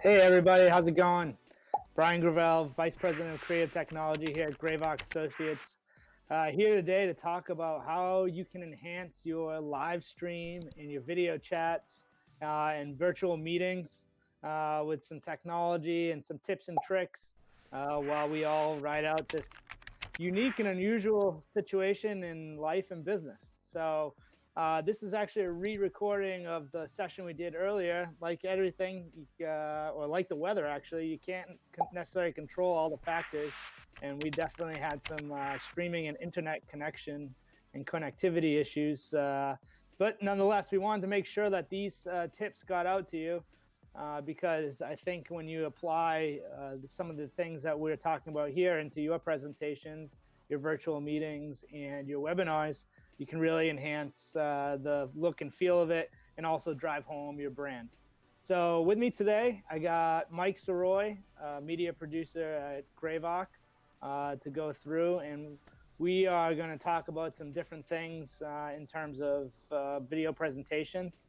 Hey everybody, how's it going? Brian Gravel, Vice President of Creative Technology here at GraVoc Associates. Here today to talk about how you can enhance your live stream and your video chats and virtual meetings with some technology and some tips and tricks while we all ride out this unique and unusual situation in life and business. So this is actually a re-recording of the session we did earlier. Like everything, or like the weather, actually, you can't necessarily control all the factors. And we definitely had some streaming and internet connection and connectivity issues. But nonetheless, we wanted to make sure that these tips got out to you. Because I think when you apply some of the things that we're talking about here into your presentations, your virtual meetings, and your webinars, you can really enhance the look and feel of it and also drive home your brand. So with me today, I got Mike Soroy, media producer at GraVoc, to go through, and we are going to talk about some different things in terms of video presentations.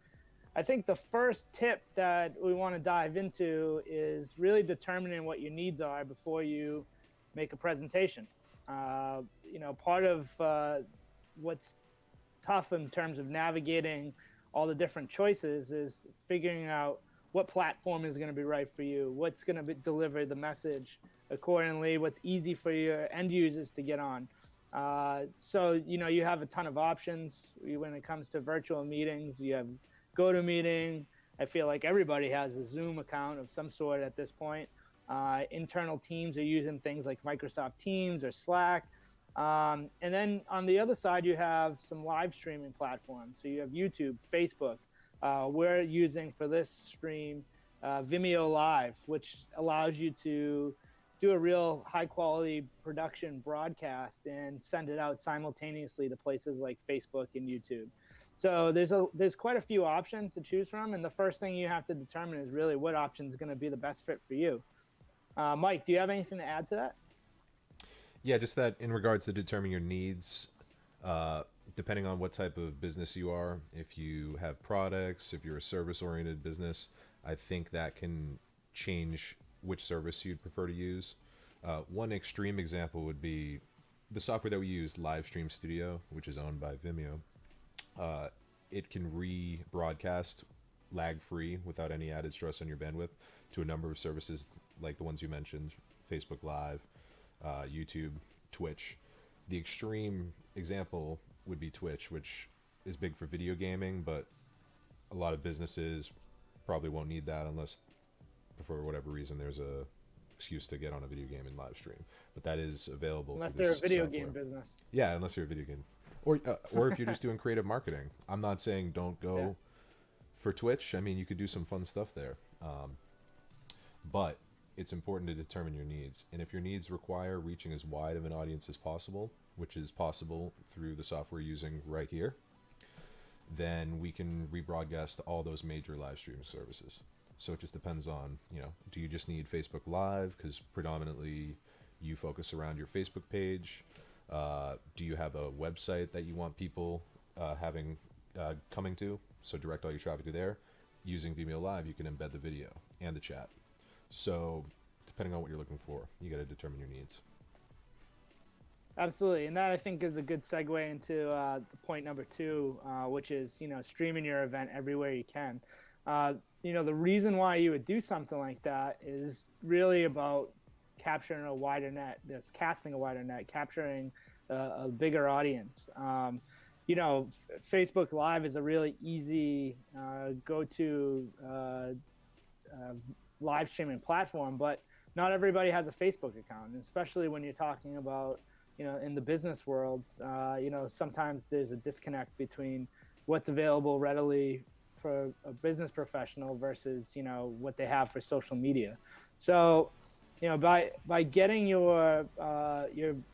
I think the first tip that we want to dive into is really determining what your needs are before you make a presentation. Part of what's tough in terms of navigating all the different choices is figuring out what platform is going to be right for you, what's going to deliver the message accordingly, what's easy for your end users to get on. So you have a ton of options when it comes to virtual meetings. You have GoToMeeting. I feel like everybody has a Zoom account of some sort at this point. Internal teams are using things like Microsoft Teams or Slack. And then on the other side, you have some live streaming platforms. So you have YouTube, Facebook. We're using for this stream Vimeo Live, which allows you to do a real high quality production broadcast and send it out simultaneously to places like Facebook and YouTube. So there's quite a few options to choose from, and the first thing you have to determine is really what option is going to be the best fit for you. Mike, do you have anything to add to that? Yeah, just that in regards to determining your needs, depending on what type of business you are, if you have products, if you're a service-oriented business, I think that can change which service you'd prefer to use. One extreme example would be the software that we use, Livestream Studio, which is owned by Vimeo. It can rebroadcast lag-free without any added stress on your bandwidth to a number of services like the ones you mentioned, Facebook Live, YouTube, Twitch. The extreme example would be Twitch, which is big for video gaming, but a lot of businesses probably won't need that unless, for whatever reason, there's a excuse to get on a video game and live stream. But that is available Unless through they're a this video software. game business. Yeah, unless you're a video game, or if you're just doing creative marketing. I'm not saying don't go for Twitch. I mean, you could do some fun stuff there, but it's important to determine your needs. And if your needs require reaching as wide of an audience as possible, which is possible through the software you're using right here, then we can rebroadcast all those major live streaming services. So it just depends on, do you just need Facebook Live because predominantly you focus around your Facebook page? Do you have a website that you want people coming to? So direct all your traffic to there. Using Vimeo Live, you can embed the video and the chat. So depending on what you're looking for, you got to determine your needs. Absolutely, and that I think is a good segue into point number two, which is streaming your event everywhere you can. The reason why you would do something like that is really about capturing a wider net. That's casting a wider net, capturing a bigger audience. Facebook Live is a really easy go-to live streaming platform, but not everybody has a Facebook account, and especially when you're talking about in the business world, sometimes there's a disconnect between what's available readily for a business professional versus what they have for social media. So by getting your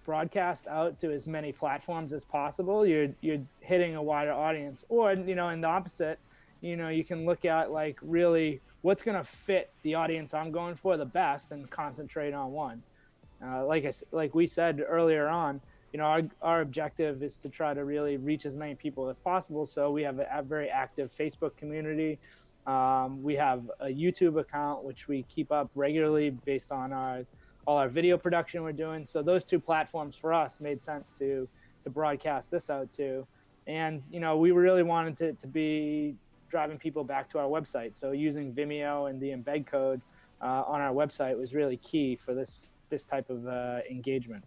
broadcast out to as many platforms as possible, you're hitting a wider audience. Or in the opposite, you can look at like really what's going to fit the audience I'm going for the best and concentrate on one. Like we said earlier on, our objective is to try to really reach as many people as possible. So we have a very active Facebook community. We have a YouTube account which we keep up regularly based on all our video production we're doing. So those two platforms for us made sense to broadcast this out to. And we really wanted to be driving people back to our website. So using Vimeo and the embed code on our website was really key for this type of engagement.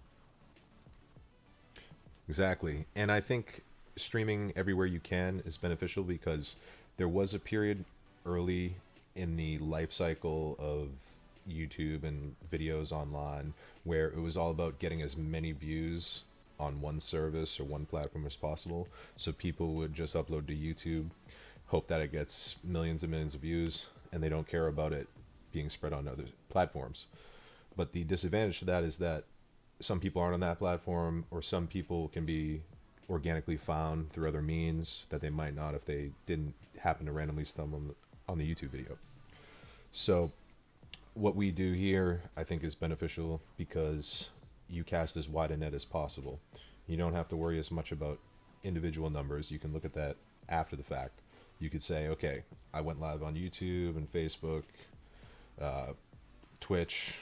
Exactly. And I think streaming everywhere you can is beneficial because there was a period early in the life cycle of YouTube and videos online where it was all about getting as many views on one service or one platform as possible. So people would just upload to YouTube, hope that it gets millions and millions of views, and they don't care about it being spread on other platforms. But the disadvantage to that is that some people aren't on that platform, or some people can be organically found through other means that they might not if they didn't happen to randomly stumble on the YouTube video. So what we do here, I think, is beneficial because you cast as wide a net as possible. You don't have to worry as much about individual numbers. You can look at that after the fact. You could say, okay, I went live on YouTube and Facebook, Twitch,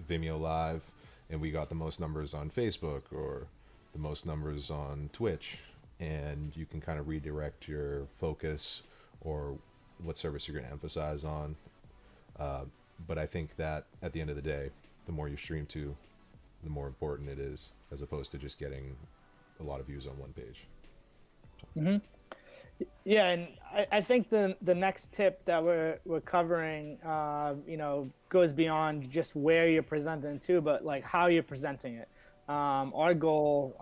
Vimeo Live, and we got the most numbers on Facebook or the most numbers on Twitch. And you can kind of redirect your focus or what service you're going to emphasize on. But I think that at the end of the day, the more you stream to, the more important it is, as opposed to just getting a lot of views on one page. Mm-hmm. Yeah, and I think the next tip that we're covering, goes beyond just where you're presenting to, but like how you're presenting it. Our goal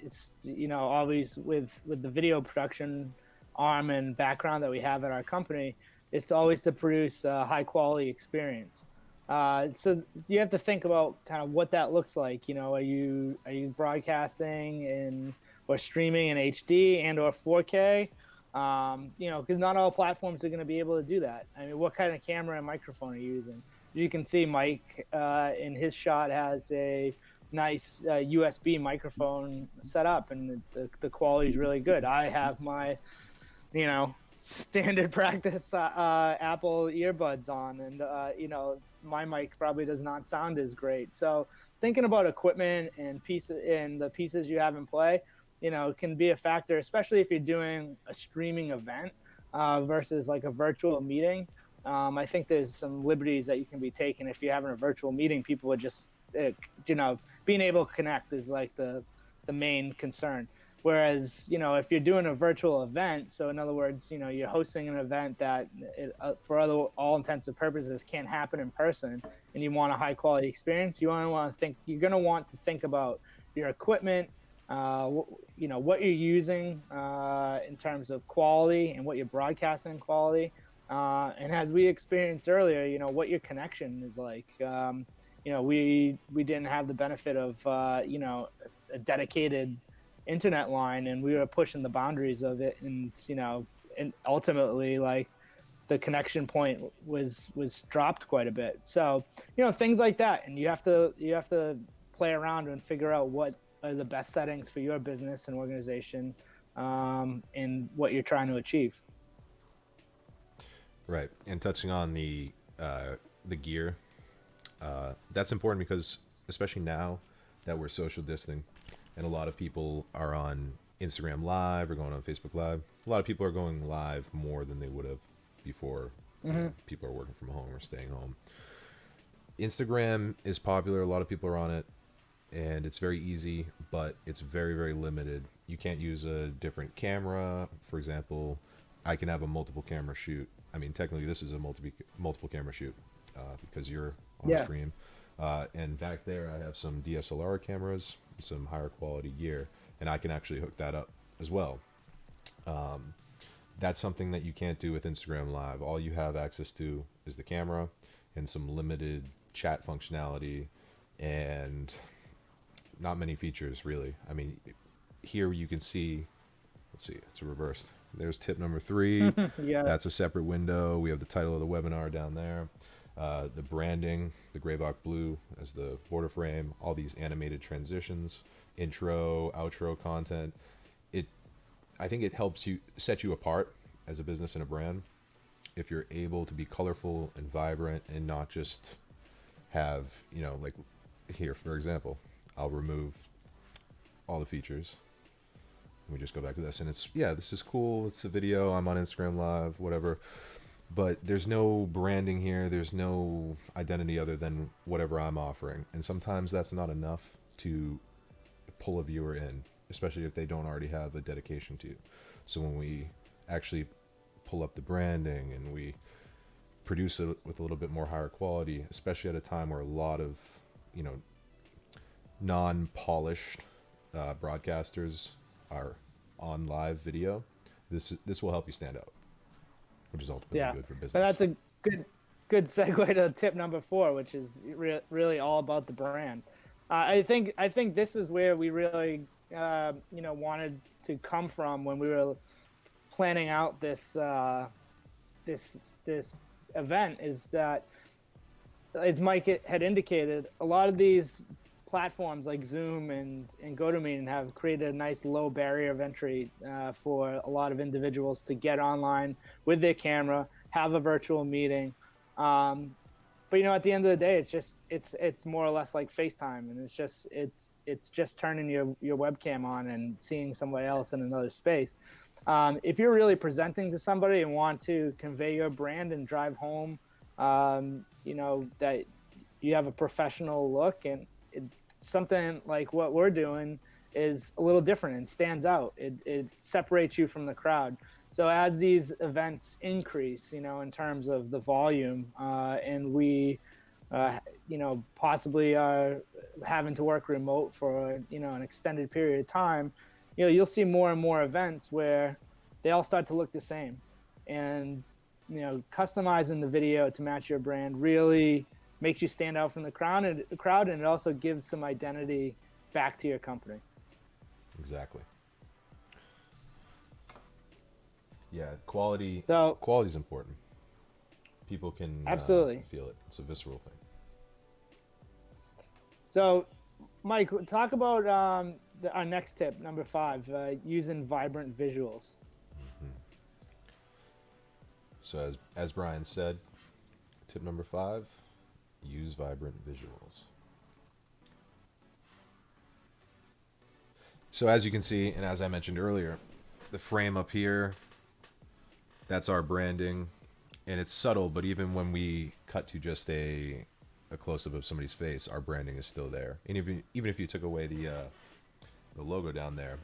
is, always with the video production arm and background that we have at our company, is always to produce a high quality experience. So you have to think about kind of what that looks like. Are you broadcasting or streaming in HD and or 4K? Because not all platforms are going to be able to do that. I mean, what kind of camera and microphone are you using? You can see Mike in his shot has a nice USB microphone set up, and the quality is really good. I have my, standard practice Apple earbuds on, and my mic probably does not sound as great. So thinking about equipment and the pieces you have in play, can be a factor, especially if you're doing a streaming event versus like a virtual meeting. I think there's some liberties that you can be taken. If you're having a virtual meeting, people would just, being able to connect is like the main concern. Whereas, if you're doing a virtual event, so in other words, you're hosting an event that for all intents and purposes can't happen in person, and you want a high quality experience, you're going to want to think about your equipment, what you're using in terms of quality and what you're broadcasting quality. And as we experienced earlier, what your connection is like. We didn't have the benefit of, a dedicated internet line, and we were pushing the boundaries of it. And ultimately, like, the connection point was dropped quite a bit. So, things like that. And you have to play around and figure out what are the best settings for your business and organization, and what you're trying to achieve. Right. And touching on the gear, that's important because especially now that we're social distancing and a lot of people are on Instagram Live or going on Facebook Live, a lot of people are going live more than they would have before. Mm-hmm. People are working from home or staying home. Instagram is popular. A lot of people are on it, and it's very easy, but it's very, very limited. You can't use a different camera. For example, I can have a multiple camera shoot. I mean, technically, this is a multiple camera shoot because you're on the stream. And back there, I have some DSLR cameras, some higher quality gear, and I can actually hook that up as well. That's something that you can't do with Instagram Live. All you have access to is the camera and some limited chat functionality and not many features, really. I mean, here you can see, let's see, it's reversed. There's tip number 3. Yeah. That's a separate window. We have the title of the webinar down there. The branding, the GraVoc blue as the border frame, all these animated transitions, intro, outro content. I think it helps you set you apart as a business and a brand. if you're able to be colorful and vibrant and not just have, like here, for example, I'll remove all the features. We just go back to this, and it's, yeah, this is cool. It's a video. I'm on Instagram Live, whatever. But there's no branding here. There's no identity other than whatever I'm offering. And sometimes that's not enough to pull a viewer in, especially if they don't already have a dedication to you. So when we actually pull up the branding and we produce it with a little bit more higher quality, especially at a time where a lot of, non-polished broadcasters are on live video, this will help you stand out, which is ultimately good for business. So that's a good segue to tip number 4, which is really all about the brand. I think this is where we really wanted to come from when we were planning out this event, is that, as Mike had indicated, a lot of these platforms like Zoom and GoToMeeting have created a nice low barrier of entry for a lot of individuals to get online with their camera, have a virtual meeting. But at the end of the day, it's more or less like FaceTime, and it's just turning your webcam on and seeing somebody else in another space. If you're really presenting to somebody and want to convey your brand and drive home, that you have a professional look, and something like what we're doing is a little different and stands out. It separates you from the crowd. So as these events increase, in terms of the volume, and we, possibly are having to work remote for, an extended period of time, you'll see more and more events where they all start to look the same. And, customizing the video to match your brand really makes you stand out from the crowd, and it also gives some identity back to your company. Exactly. Yeah, quality is important. People can absolutely feel it. It's a visceral thing. So, Mike, talk about our next tip, number 5, using vibrant visuals. Mm-hmm. So as Brian said, tip number 5, use vibrant visuals. So as you can see, and as I mentioned earlier, the frame up here, that's our branding, and it's subtle, but even when we cut to just a close-up of somebody's face, our branding is still there. And even if you took away the logo down there,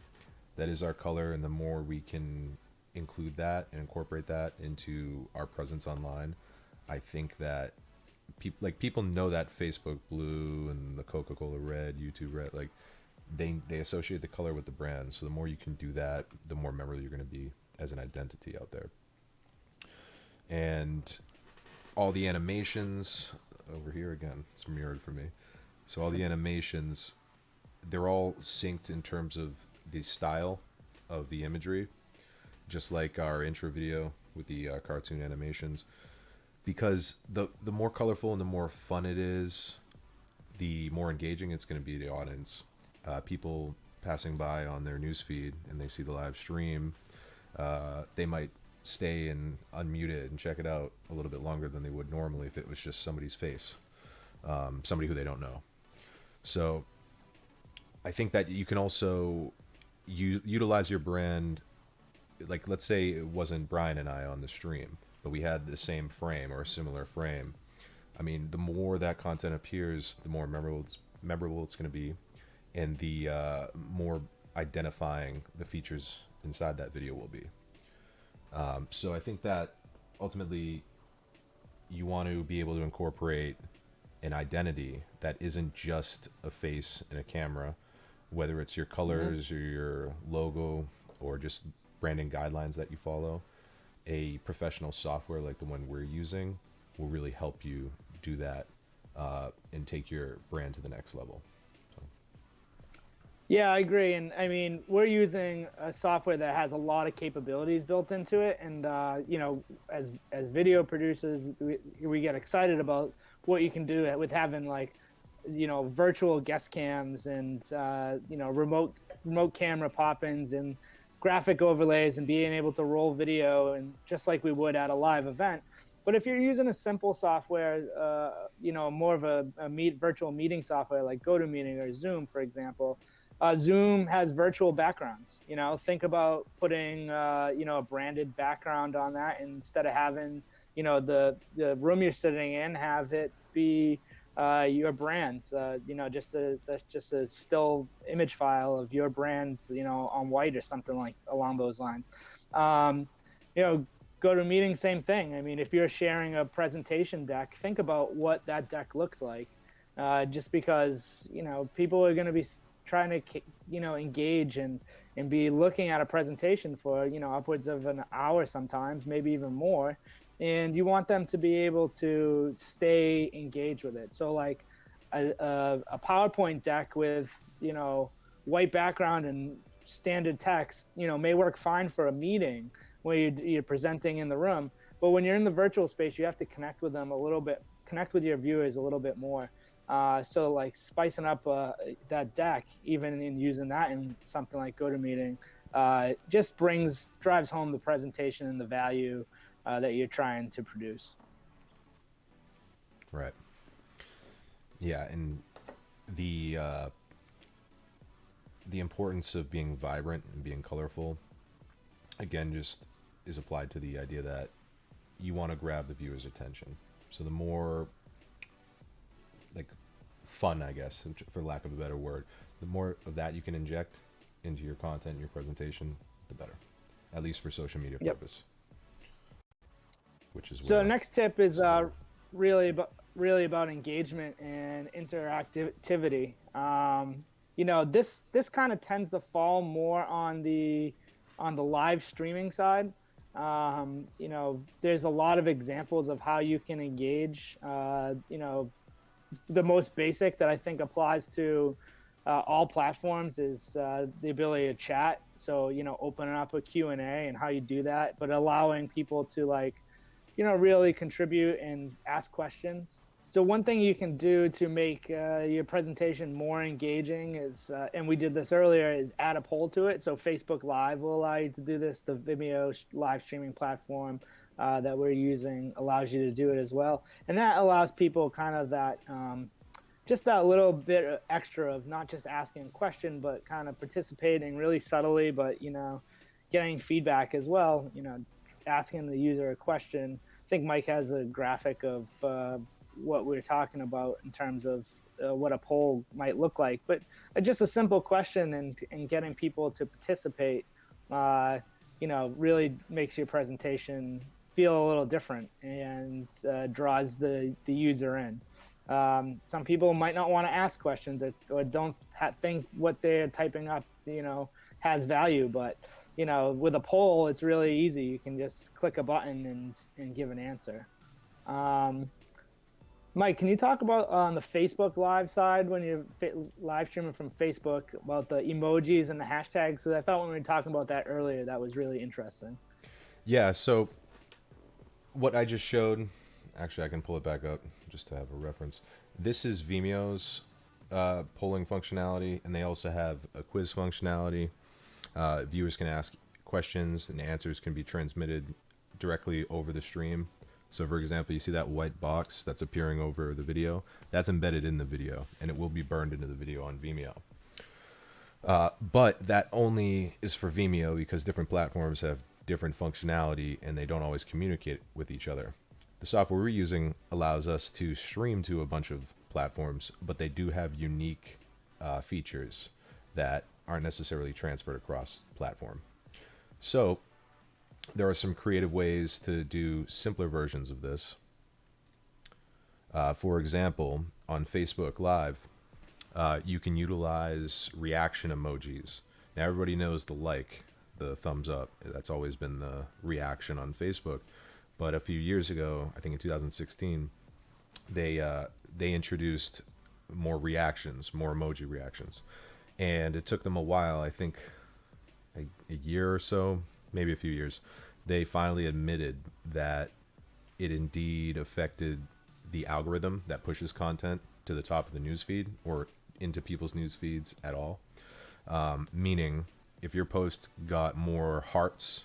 that is our color, and the more we can include that and incorporate that into our presence online, I think that people know that Facebook blue and the Coca-Cola red, YouTube red, like they associate the color with the brand. So the more you can do that, the more memorable you're going to be as an identity out there. And all the animations over here, again, it's mirrored for me. So all the animations, they're all synced in terms of the style of the imagery, just like our intro video with the cartoon animations. Because the more colorful and the more fun it is, the more engaging it's going to be to the audience. People passing by on their newsfeed and they see the live stream, they might stay and unmute it and check it out a little bit longer than they would normally if it was just somebody's face, somebody who they don't know. So I think that you can also utilize your brand. Like, let's say it wasn't Brian and I on the stream, but we had the same frame or a similar frame. I mean, the more that content appears, the more memorable it's going to be, and the more identifying the features inside that video will be. So I think that ultimately you want to be able to incorporate an identity that isn't just a face and a camera, whether it's your colors or your logo or just branding guidelines that you follow. A professional software like the one we're using will really help you do that and take your brand to the next level. Yeah, I agree. And I mean, we're using a software that has a lot of capabilities built into it. And, as video producers, we get excited about what you can do with having virtual guest cams and, remote camera pop-ins and graphic overlays and being able to roll video, and just like we would at a live event. But if you're using a simple software, more of a virtual meeting software like GoToMeeting or Zoom, for example, Zoom has virtual backgrounds. Think about putting a branded background on that, and instead of having the room you're sitting in, have it be your brand. Just a still image file of your brand, on white or something like along those lines. GoToMeeting, same thing. I mean, if you're sharing a presentation deck, think about what that deck looks like. Just because people are going to be trying to engage and be looking at a presentation for upwards of an hour, sometimes maybe even more, and you want them to be able to stay engaged with it. So like a PowerPoint deck with white background and standard text may work fine for a meeting where you're presenting in the room, but when you're in the virtual space, you have to connect with them a little bit, connect with your viewers a little bit more. So like spicing up that deck, even in using that in something like GoToMeeting, just drives home the presentation and the value that you're trying to produce. Right. Yeah, and the importance of being vibrant and being colorful, again, just is applied to the idea that you want to grab the viewer's attention. So the more like fun, I guess, for lack of a better word, the more of that you can inject into your content, your presentation, the better. At least for social media purpose. Which is so. Next tip is really about engagement and interactivity. This kind of tends to fall more on the live streaming side. There's a lot of examples of how you can engage. The most basic that I think applies to all platforms is the ability to chat. So, opening up a Q&A and how you do that, but allowing people to really contribute and ask questions. So one thing you can do to make your presentation more engaging is, and we did this earlier, is add a poll to it. So Facebook Live will allow you to do this. The Vimeo live streaming platform that we're using allows you to do it as well. And that allows people kind of that, just that little bit extra of not just asking a question, but kind of participating really subtly, but, getting feedback as well, asking the user a question. I think Mike has a graphic of what we're talking about in terms of what a poll might look like, but just a simple question and getting people to participate, really makes your presentation feel a little different and draws the user in. Some people might not want to ask questions or don't think what they're typing up, has value, but with a poll, it's really easy. You can just click a button and give an answer. Mike, can you talk about on the Facebook Live side, when you're live streaming from Facebook, about the emojis and the hashtags? So I thought when we were talking about that earlier, that was really interesting. Yeah, so what I just showed, actually I can pull it back up just to have a reference. This is Vimeo's polling functionality, and they also have a quiz functionality. Viewers can ask questions and answers can be transmitted directly over the stream. So for example, you see that white box that's appearing over the video, that's embedded in the video, and it will be burned into the video on Vimeo. But that only is for Vimeo because different platforms have different functionality and they don't always communicate with each other. The software we're using allows us to stream to a bunch of platforms, but they do have unique features that aren't necessarily transferred across platform. So there are some creative ways to do simpler versions of this. For example, on Facebook Live, you can utilize reaction emojis. Now everybody knows the thumbs up. That's always been the reaction on Facebook. But a few years ago, I think in 2016, they introduced more reactions, more emoji reactions. And it took them a while, I think a year or so, maybe a few years. They finally admitted that it indeed affected the algorithm that pushes content to the top of the newsfeed or into people's news feeds at all. Meaning if your post got more hearts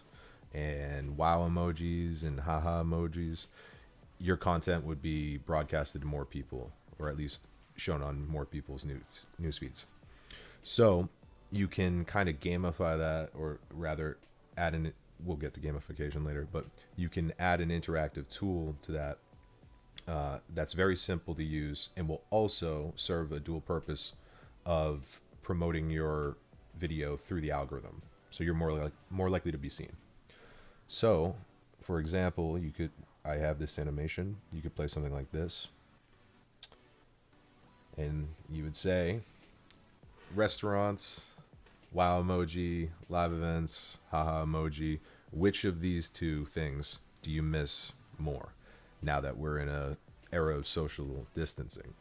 and wow emojis and haha emojis, your content would be broadcasted to more people, or at least shown on more people's news feeds. So you can kind of gamify that, or rather add an, we'll get to gamification later, but you can add an interactive tool to that that's very simple to use and will also serve a dual purpose of promoting your video through the algorithm. So you're more likely to be seen. So, for example, I have this animation. You could play something like this, and you would say, restaurants, wow emoji, live events, haha emoji. Which of these two things do you miss more now that we're in a era of social distancing?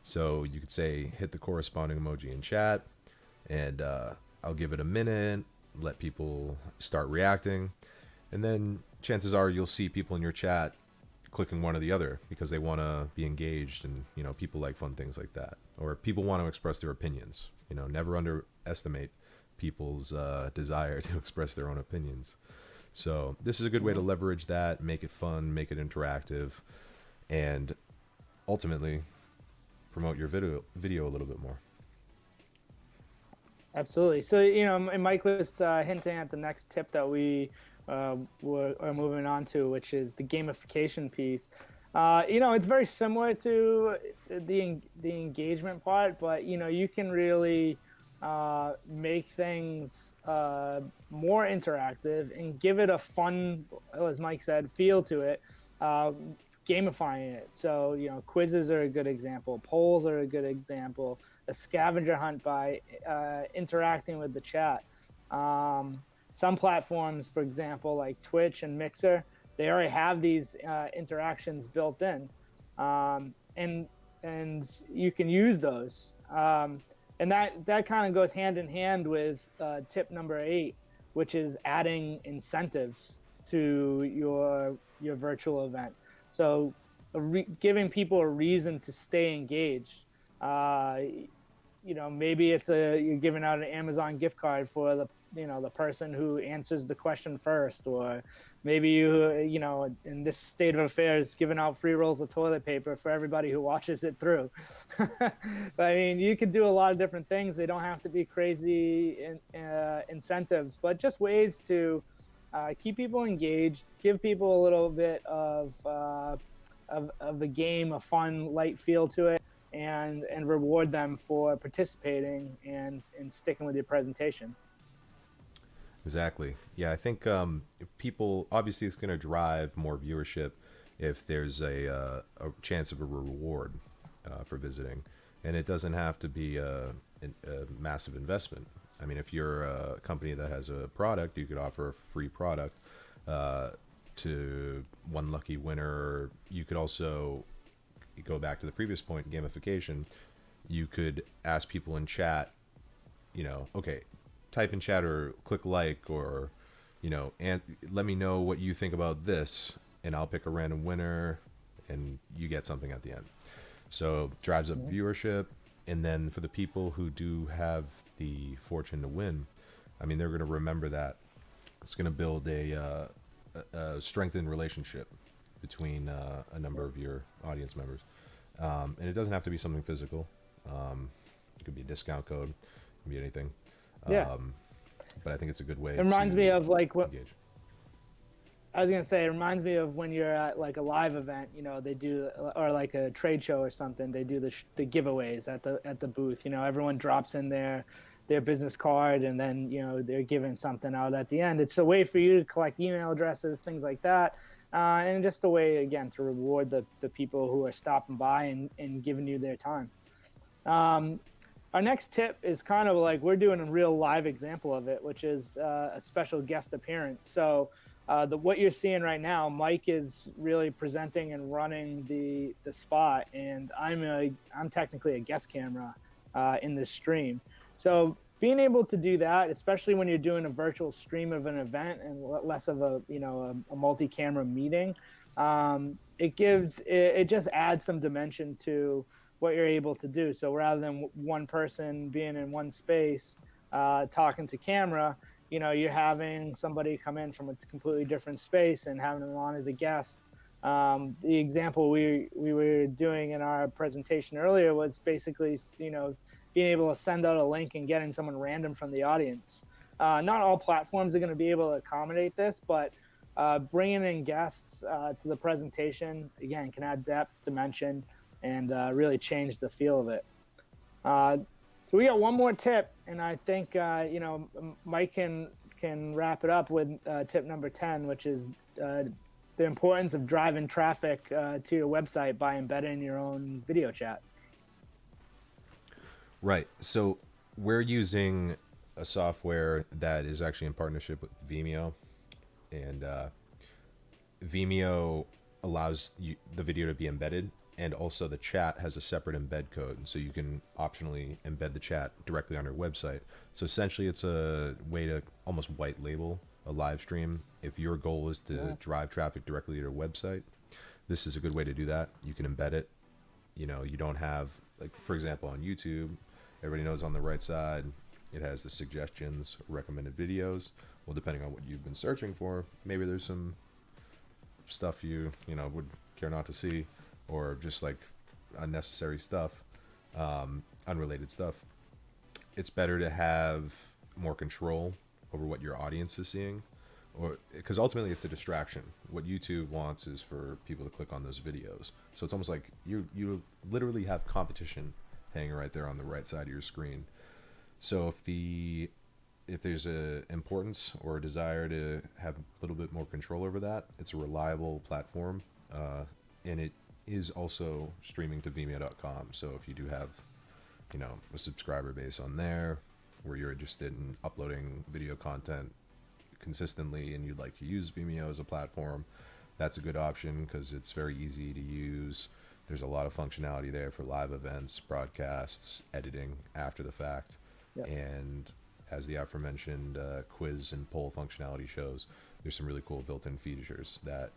So you could say, hit the corresponding emoji in chat, and I'll give it a minute, let people start reacting, and then chances are you'll see people in your chat clicking one or the other because they want to be engaged, and people like fun things like that, or people want to express their opinions. Never underestimate people's desire to express their own opinions. So this is a good way to leverage that, make it fun, make it interactive, and ultimately promote your video a little bit more. Absolutely. So, and Mike was hinting at the next tip that we are moving on to, which is the gamification piece. It's very similar to the engagement part, but you can really make things more interactive and give it a fun, as Mike said, feel to it, gamifying it. So quizzes are a good example, polls are a good example, a scavenger hunt by interacting with the chat. Some platforms, for example, like Twitch and Mixer, they already have these interactions built in, and you can use those. And that kind of goes hand in hand with tip number 8, which is adding incentives to your virtual event. So giving people a reason to stay engaged. Maybe it's you're giving out an Amazon gift card for the person who answers the question first, or maybe you in this state of affairs giving out free rolls of toilet paper for everybody who watches it through. But I mean, you could do a lot of different things. They don't have to be crazy incentives, but just ways to keep people engaged, give people a little bit of a game, a fun, light feel to it, and reward them for participating and sticking with your presentation. Exactly. Yeah, I think people, obviously it's going to drive more viewership if there's a chance of a reward for visiting. And it doesn't have to be a massive investment. I mean, if you're a company that has a product, you could offer a free product to one lucky winner. You could also go back to the previous point, gamification. You could ask people in chat, okay, type in chat or click like, or and let me know what you think about this, and I'll pick a random winner and you get something at the end. So drives up viewership. And then for the people who do have the fortune to win, I mean, they're going to remember that. It's going to build a strengthened relationship between a number of your audience members. And it doesn't have to be something physical. It could be a discount code, it could be anything. Yeah. But I think it's a good way. It reminds me of like what engage. I was gonna say. It reminds me of when you're at like a live event, they do, or like a trade show or something. They do the giveaways at the booth. Everyone drops in their business card, and then they're giving something out at the end. It's a way for you to collect email addresses, things like that, and just a way again to reward the people who are stopping by and giving you their time. Our next tip is kind of like we're doing a real live example of it, which is a special guest appearance. So what you're seeing right now, Mike is really presenting and running the spot, and I'm technically a guest camera in this stream. So being able to do that, especially when you're doing a virtual stream of an event and less of a multi-camera meeting, it just adds some dimension to what you're able to do. So rather than one person being in one space, talking to camera, you're having somebody come in from a completely different space and having them on as a guest. The example we were doing in our presentation earlier was basically, being able to send out a link and getting someone random from the audience. Not all platforms are going to be able to accommodate this, but bringing in guests to the presentation, again, can add depth, dimension, and really change the feel of it. So we got one more tip, and I think Mike can wrap it up with tip number 10, which is the importance of driving traffic to your website by embedding your own video chat. Right. So we're using a software that is actually in partnership with Vimeo, and Vimeo allows the video to be embedded, and also the chat has a separate embed code, so you can optionally embed the chat directly on your website. So essentially it's a way to almost white label a live stream. If your goal is to drive traffic directly to your website, this is a good way to do that. You can embed it. You don't have, like, for example, on YouTube, everybody knows on the right side it has the suggestions, recommended videos. Well, depending on what you've been searching for, maybe there's some stuff you would care not to see, or just like unnecessary stuff, unrelated stuff. It's better to have more control over what your audience is seeing, or because ultimately it's a distraction. What YouTube wants is for people to click on those videos. So it's almost like you literally have competition hanging right there on the right side of your screen. So if there's a importance or a desire to have a little bit more control over that, it's a reliable platform, and it is also streaming to Vimeo.com. So if you do have a subscriber base on there where you're interested in uploading video content consistently and you'd like to use Vimeo as a platform, that's a good option because it's very easy to use. There's a lot of functionality there for live events, broadcasts, editing after the fact. Yep. And as the aforementioned quiz and poll functionality shows, there's some really cool built-in features that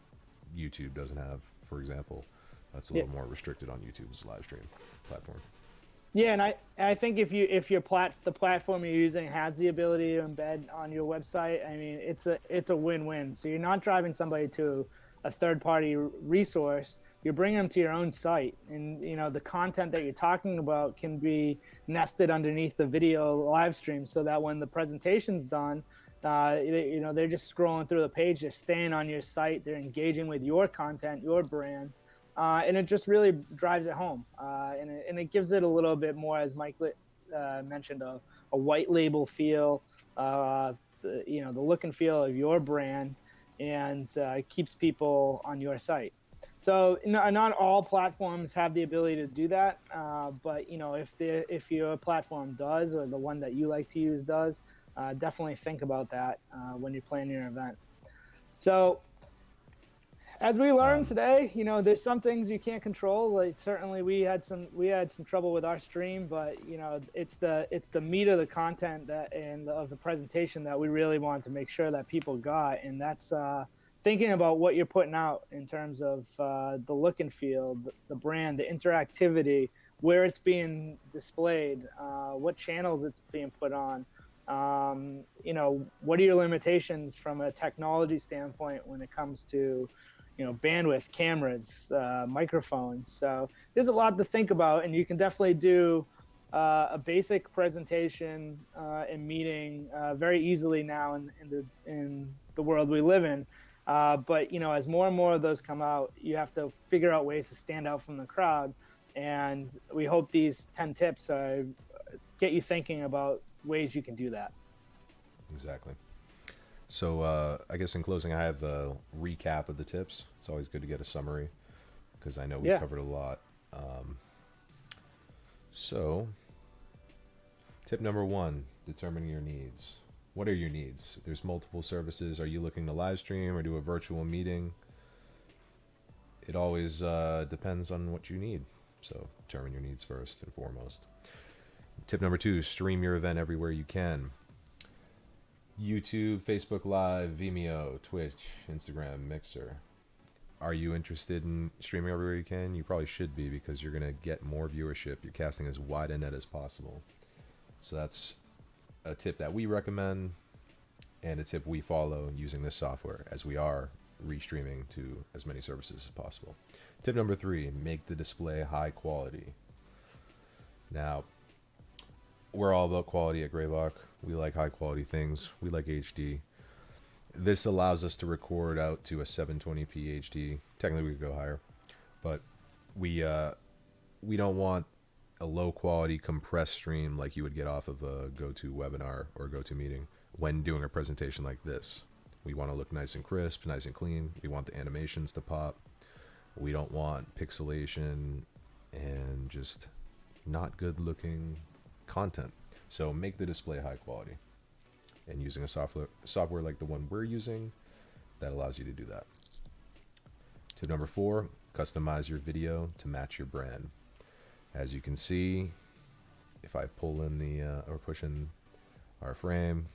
YouTube doesn't have. For example, that's a little more restricted on YouTube's live stream platform. Yeah, and I think if the platform you're using has the ability to embed on your website, I mean, it's a win-win. So you're not driving somebody to a third-party resource. You're bringing them to your own site, and the content that you're talking about can be nested underneath the video live stream, so that when the presentation's done, they're just scrolling through the page, they're staying on your site, they're engaging with your content, your brand. And it just really drives it home, and it gives it a little bit more, as Mike mentioned, a white label feel, the look and feel of your brand, and keeps people on your site. So not all platforms have the ability to do that, but if your platform does, or the one that you like to use does, definitely think about that when you're planning your event. So, as we learned today, there's some things you can't control. Like, certainly we had some trouble with our stream, but it's the meat of the content of the presentation that we really wanted to make sure that people got, and that's thinking about what you're putting out in terms of the look and feel, the brand, the interactivity, where it's being displayed, what channels it's being put on. What are your limitations from a technology standpoint when it comes to bandwidth, cameras, microphones. So there's a lot to think about, and you can definitely do a basic presentation and meeting very easily now in the world we live in. But as more and more of those come out, you have to figure out ways to stand out from the crowd. And we hope these 10 tips get you thinking about ways you can do that. Exactly. So I guess in closing, I have a recap of the tips. It's always good to get a summary because I know we covered a lot. So tip number 1, determining your needs. What are your needs? There's multiple services. Are you looking to live stream or do a virtual meeting? It always depends on what you need. So determine your needs first and foremost. Tip number 2, stream your event everywhere you can. YouTube, Facebook Live, Vimeo, Twitch, Instagram, Mixer. Are you interested in streaming everywhere you can? You probably should be, because you're going to get more viewership. You're casting as wide a net as possible. So that's a tip that we recommend and a tip we follow using this software, as we are restreaming to as many services as possible. Tip number 3, make the display high quality. Now, we're all about quality at GraVoc. We like high quality things. We like HD. This allows us to record out to a 720p HD. Technically, we could go higher, but we don't want a low quality compressed stream like you would get off of a GoToWebinar or GoToMeeting when doing a presentation like this. We want to look nice and crisp, nice and clean. We want the animations to pop. We don't want pixelation and just not good looking content. So make the display high quality. And using a software like the one we're using, that allows you to do that. Tip number 4, customize your video to match your brand. As you can see, if I pull in or push in our frame,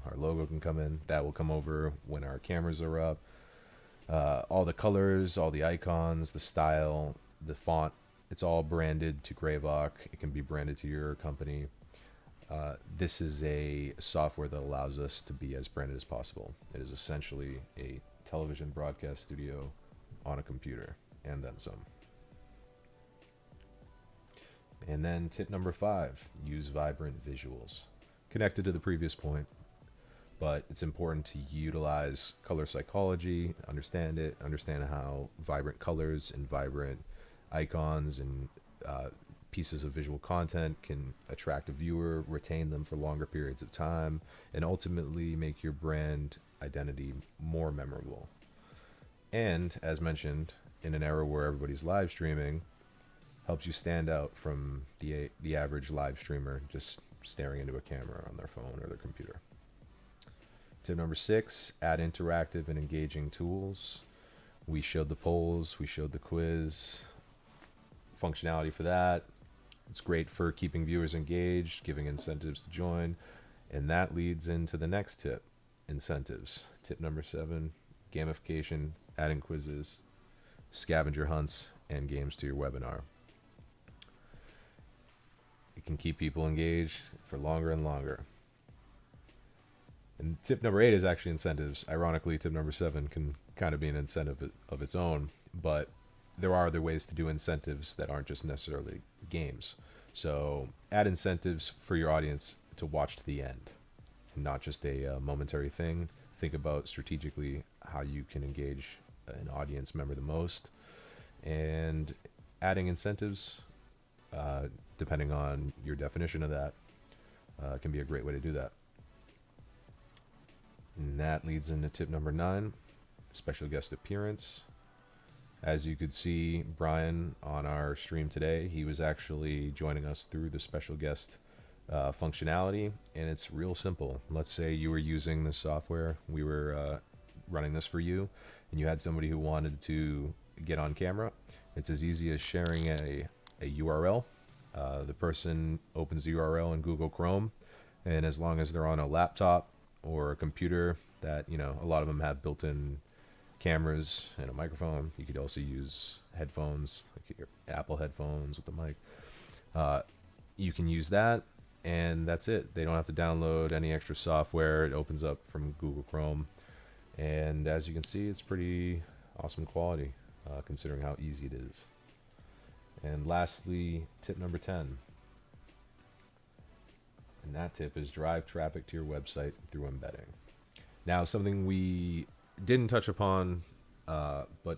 our logo can come in. That will come over when our cameras are up. All the colors, all the icons, the style, the font, it's all branded to GraVoc. It can be branded to your company. This is a software that allows us to be as branded as possible. It is essentially a television broadcast studio on a computer, and then some. And then tip number 5, use vibrant visuals. Connected to the previous point, but it's important to utilize color psychology, understand how vibrant colors and vibrant icons and pieces of visual content can attract a viewer, retain them for longer periods of time, and ultimately make your brand identity more memorable. And as mentioned, in an era where everybody's live streaming, helps you stand out from the average live streamer just staring into a camera on their phone or their computer. Tip number 6, add interactive and engaging tools. We showed the polls, we showed the quiz functionality for that. It's great for keeping viewers engaged, giving incentives to join, and that leads into the next tip, incentives. Tip number 7, gamification, adding quizzes, scavenger hunts, and games to your webinar. It can keep people engaged for longer and longer. And tip number 8 is actually incentives. Ironically, tip number 7 can kind of be an incentive of its own, but there are other ways to do incentives that aren't just necessarily games. So add incentives for your audience to watch to the end, not just a momentary thing. Think about strategically how you can engage an audience member the most, and adding incentives, depending on your definition of that, can be a great way to do that. And that leads into tip number 9, special guest appearance. As you could see, Brian on our stream today, he was actually joining us through the special guest functionality, and it's real simple. Let's say you were using this software, we were running this for you, and you had somebody who wanted to get on camera. It's as easy as sharing a URL. The person opens the URL in Google Chrome, and as long as they're on a laptop or a computer that, a lot of them have built-in cameras and a microphone. You could also use headphones, like your Apple headphones with the mic. You can use that, and that's it. They don't have to download any extra software. It opens up from Google Chrome, and as you can see, it's pretty awesome quality, considering how easy it is. And lastly, tip number 10. And that tip is drive traffic to your website through embedding. Now, something we didn't touch upon, but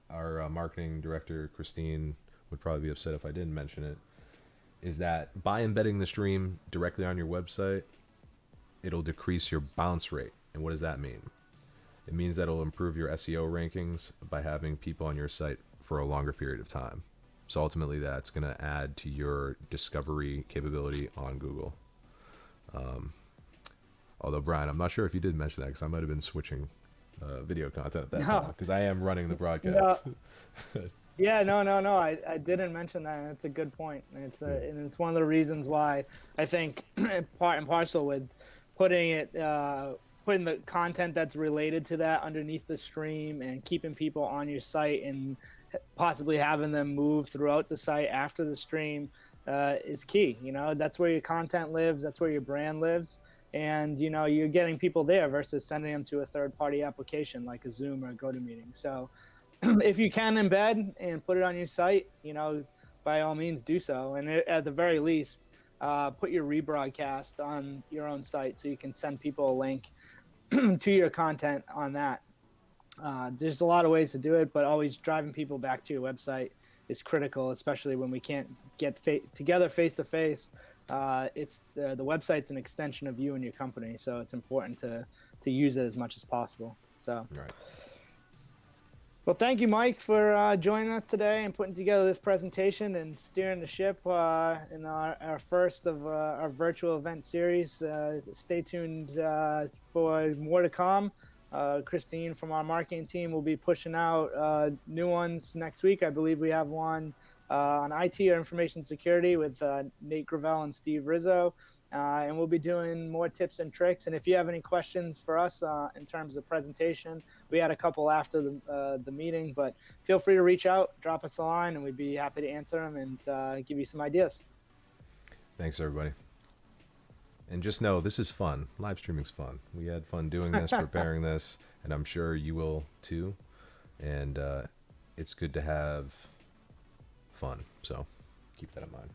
our marketing director, Christine, would probably be upset if I didn't mention it, is that by embedding the stream directly on your website, it'll decrease your bounce rate. And what does that mean? It means that it'll improve your SEO rankings by having people on your site for a longer period of time. So ultimately, that's going to add to your discovery capability on Google. Although, Brian, I'm not sure if you did mention that, because I might have been switching video content at that time, because I am running the broadcast. Yeah, no. I didn't mention that, and it's a good point. And it's one of the reasons why I think part and parcel with putting the content that's related to that underneath the stream and keeping people on your site and possibly having them move throughout the site after the stream. is key. That's where your content lives. That's where your brand lives. And, you're getting people there versus sending them to a third party application like a Zoom or a GoToMeeting. So if you can embed and put it on your site, by all means do so. And at the very least, put your rebroadcast on your own site so you can send people a link to your content on that. There's a lot of ways to do it, but always driving people back to your website is critical, especially when we can't get together face to face. It's the website's an extension of you and your company, so it's important to use it as much as possible. So, Right. Well, thank you, Mike, for joining us today and putting together this presentation and steering the ship in our first of our virtual event series. Stay tuned for more to come. Christine from our marketing team will be pushing out new ones next week. I believe we have one on IT or information security with Nate Gravel and Steve Rizzo. And we'll be doing more tips and tricks. And if you have any questions for us in terms of presentation, we had a couple after the meeting, but feel free to reach out, drop us a line, and we'd be happy to answer them and give you some ideas. Thanks, everybody. And just know, this is fun. Live streaming's fun. We had fun doing this, preparing this, and I'm sure you will too. And it's good to have fun. So keep that in mind.